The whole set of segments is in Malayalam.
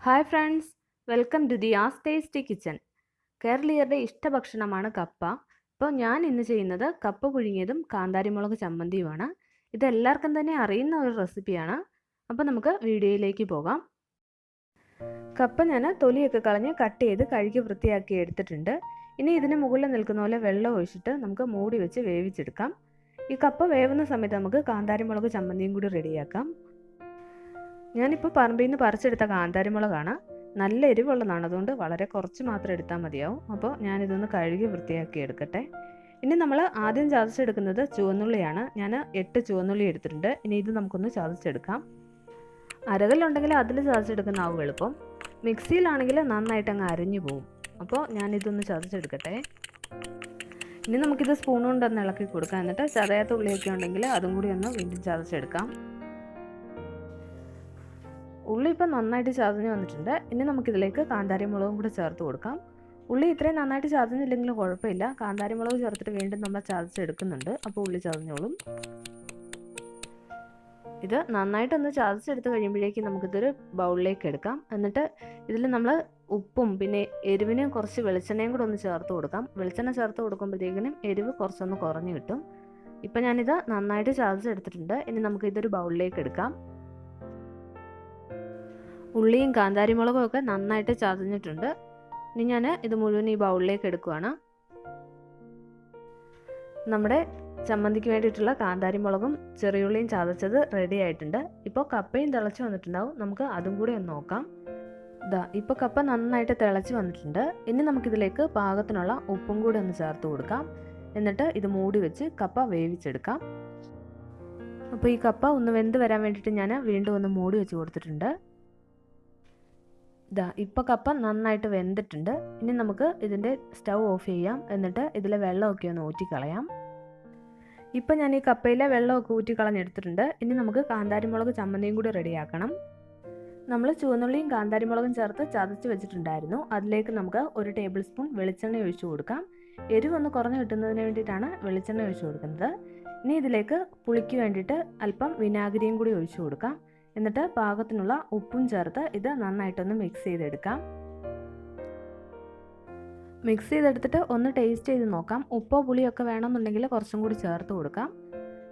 Hi friends, welcome to the as tasty kitchen. കേരളീയരുടെ ഇഷ്ടഭക്ഷണമാണ് കപ്പ. ഇപ്പോൾ ഞാൻ ഇന്ന് ചെയ്യുന്നത് കപ്പ പുഴുങ്ങിയതും കാന്താരിമുളക് ചമ്മന്തിയുമാണ്. ഇതെല്ലാവർക്കും തന്നെ അറിയുന്ന ഒരു റെസിപ്പിയാണ്. അപ്പോൾ നമുക്ക് വീഡിയോയിലേക്ക് പോകാം. കപ്പ ഞാൻ തൊലിയൊക്കെ കളഞ്ഞ് കട്ട് ചെയ്ത് കഴുകി വൃത്തിയാക്കി എടുത്തിട്ടുണ്ട്. ഇനി ഇതിന് മുകളിൽ നിൽക്കുന്ന പോലെ വെള്ളം ഒഴിച്ചിട്ട് നമുക്ക് മൂടി വെച്ച് വേവിച്ചെടുക്കാം. ഈ കപ്പ വേവുന്ന സമയത്ത് നമുക്ക് കാന്താരിമുളക് ചമ്മന്തിയും കൂടി റെഡിയാക്കാം. ഞാനിപ്പോൾ പറമ്പിൽ നിന്ന് പറിച്ചെടുത്ത കാന്താരിമുളകാണ്. നല്ല എരിവുള്ളതാണ്, അതുകൊണ്ട് വളരെ കുറച്ച് മാത്രം എടുത്താൽ മതിയാവും. അപ്പോൾ ഞാനിതൊന്ന് കഴുകി വൃത്തിയാക്കി എടുക്കട്ടെ. ഇനി നമ്മൾ ആദ്യം ചതച്ചെടുക്കുന്നത് ചുവന്നുള്ളിയാണ്. ഞാൻ 8 ചുവന്നുള്ളി എടുത്തിട്ടുണ്ട്. ഇനി ഇത് നമുക്കൊന്ന് ചതച്ചെടുക്കാം. അരകല്ലുണ്ടെങ്കിൽ അതിൽ ചതച്ചെടുക്കുന്നതാവും എളുപ്പം. മിക്സിയിലാണെങ്കിൽ നന്നായിട്ട് അങ്ങ് അരിഞ്ഞു പോകും. അപ്പോൾ ഞാനിതൊന്ന് ചതച്ചെടുക്കട്ടെ. ഇനി നമുക്കിത് സ്പൂൺ കൊണ്ടൊന്ന് ഇളക്കി കൊടുക്കാം. എന്നിട്ട് ചതയാത്ത ഉള്ളിയൊക്കെ ഉണ്ടെങ്കിൽ അതും കൂടി ഒന്ന് വീണ്ടും ചതച്ചെടുക്കാം. ഉള്ളി ഇപ്പം നന്നായിട്ട് ചതഞ്ഞ് വന്നിട്ടുണ്ട്. ഇനി നമുക്കിതിലേക്ക് കാന്താരിമുളകും കൂടെ ചേർത്ത് കൊടുക്കാം. ഉള്ളി ഇത്രയും നന്നായിട്ട് ചതഞ്ഞില്ലെങ്കിലും കുഴപ്പമില്ല. കാന്താരിമുളക് ചേർത്തിട്ട് വീണ്ടും നമ്മൾ ചതച്ചെടുക്കുന്നുണ്ട്. അപ്പോൾ ഉള്ളി ചതഞ്ഞോളും. ഇത് നന്നായിട്ടൊന്ന് ചതച്ചെടുത്ത് കഴിയുമ്പോഴേക്കും നമുക്കിതൊരു ബൗളിലേക്ക് എടുക്കാം. എന്നിട്ട് ഇതിൽ നമ്മൾ ഉപ്പും പിന്നെ എരിവിന് കുറച്ച് വെളിച്ചെണ്ണയും കൂടെ ഒന്ന് ചേർത്ത് കൊടുക്കാം. വെളിച്ചെണ്ണ ചേർത്ത് കൊടുക്കുമ്പോഴത്തേക്കിനും എരിവ് കുറച്ചൊന്ന് കുറഞ്ഞ് കിട്ടും. ഇപ്പം ഞാനിത് നന്നായിട്ട് ചതച്ചെടുത്തിട്ടുണ്ട്. ഇനി നമുക്കിതൊരു ബൗളിലേക്ക് എടുക്കാം. ഉള്ളിയും കാന്താരിമുളകും ഒക്കെ നന്നായിട്ട് ചതഞ്ഞിട്ടുണ്ട്. ഇനി ഞാൻ ഇത് മുഴുവൻ ഈ ബൗളിലേക്ക് എടുക്കുകയാണ്. നമ്മുടെ ചമ്മന്തിക്ക് വേണ്ടിയിട്ടുള്ള കാന്താരിമുളകും ചെറിയുള്ളിയും ചതച്ചത് റെഡി ആയിട്ടുണ്ട്. ഇപ്പോൾ കപ്പയും തിളച്ച് വന്നിട്ടുണ്ടാവും. നമുക്ക് അതും കൂടി ഒന്ന് നോക്കാം. ഇപ്പോൾ കപ്പ നന്നായിട്ട് തിളച്ച് വന്നിട്ടുണ്ട്. ഇനി നമുക്കിതിലേക്ക് പാകത്തിനുള്ള ഉപ്പും കൂടി ഒന്ന് ചേർത്ത് കൊടുക്കാം. എന്നിട്ട് ഇത് മൂടി വെച്ച് കപ്പ വേവിച്ചെടുക്കാം. അപ്പോൾ ഈ കപ്പ ഒന്ന് വെന്ത് വരാൻ വേണ്ടിയിട്ട് ഞാൻ വീണ്ടും ഒന്ന് മൂടി വെച്ച് കൊടുത്തിട്ടുണ്ട്. ഇപ്പോൾ കപ്പ നന്നായിട്ട് വെന്തിട്ടുണ്ട്. ഇനി നമുക്ക് ഇതിൻ്റെ സ്റ്റൗ ഓഫ് ചെയ്യാം. എന്നിട്ട് ഇതിലെ വെള്ളമൊക്കെ ഒന്ന് ഊറ്റിക്കളയാം. ഇപ്പം ഞാൻ ഈ കപ്പയിലെ വെള്ളമൊക്കെ ഊറ്റിക്കളഞ്ഞെടുത്തിട്ടുണ്ട്. ഇനി നമുക്ക് കാന്താരിമുളക് ചമ്മന്തിയും കൂടി റെഡിയാക്കണം. നമ്മൾ ചുവന്നുള്ളിയും കാന്താരിമുളകും ചേർത്ത് ചതച്ച് വെച്ചിട്ടുണ്ടായിരുന്നു. അതിലേക്ക് നമുക്ക് 1 ടേബിൾ സ്പൂൺ വെളിച്ചെണ്ണ ഒഴിച്ചു കൊടുക്കാം. എരിവൊന്ന് കുറഞ്ഞു കിട്ടുന്നതിന് വേണ്ടിയിട്ടാണ് വെളിച്ചെണ്ണ ഒഴിച്ചു കൊടുക്കുന്നത്. ഇനി ഇതിലേക്ക് പുളിക്ക് വേണ്ടിയിട്ട് അല്പം വിനാഗിരിയും കൂടി ഒഴിച്ചു കൊടുക്കാം. എന്നിട്ട് പാകത്തിനുള്ള ഉപ്പും ചേർത്ത് ഇത് നന്നായിട്ടൊന്ന് മിക്സ് ചെയ്തെടുക്കാം. മിക്സ് ചെയ്തെടുത്തിട്ട് ഒന്ന് ടേസ്റ്റ് ചെയ്ത് നോക്കാം. ഉപ്പോ പുളിയൊക്കെ വേണമെന്നുണ്ടെങ്കിൽ കുറച്ചും കൂടി ചേർത്ത് കൊടുക്കാം.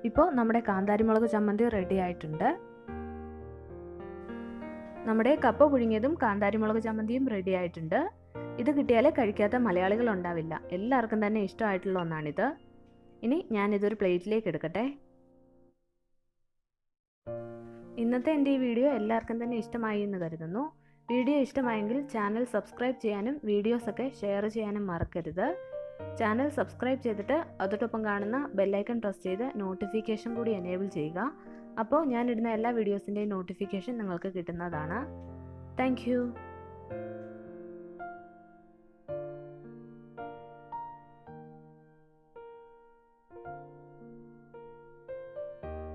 ഇപ്പോൾ നമ്മുടെ കാന്താരിമുളക് ചമ്മന്തി റെഡി ആയിട്ടുണ്ട്. നമ്മുടെ കപ്പ പുഴുങ്ങിയതും കാന്താരിമുളക് ചമ്മന്തിയും റെഡി ആയിട്ടുണ്ട്. ഇത് കിട്ടിയാലേ കഴിക്കാത്ത മലയാളികൾ ഉണ്ടാവില്ല. എല്ലാവർക്കും തന്നെ ഇഷ്ടമായിട്ടുള്ള ഒന്നാണിത്. ഇനി ഞാനിതൊരു പ്ലേറ്റിലേക്ക് എടുക്കട്ടെ. ഇന്നത്തെ എൻ്റെ ഈ വീഡിയോ എല്ലാവർക്കും തന്നെ ഇഷ്ടമായി എന്ന് കരുതുന്നു. വീഡിയോ ഇഷ്ടമായെങ്കിൽ ചാനൽ സബ്സ്ക്രൈബ് ചെയ്യാനും വീഡിയോസൊക്കെ ഷെയർ ചെയ്യാനും മറക്കരുത്. ചാനൽ സബ്സ്ക്രൈബ് ചെയ്തിട്ട് അതോടൊപ്പം കാണുന്ന ബെല്ലൈക്കൺ പ്രസ് ചെയ്ത് നോട്ടിഫിക്കേഷൻ കൂടി എനേബിൾ ചെയ്യുക. അപ്പോൾ ഞാനിടുന്ന എല്ലാ വീഡിയോസിൻ്റെയും നോട്ടിഫിക്കേഷൻ നിങ്ങൾക്ക് കിട്ടുന്നതാണ്. താങ്ക്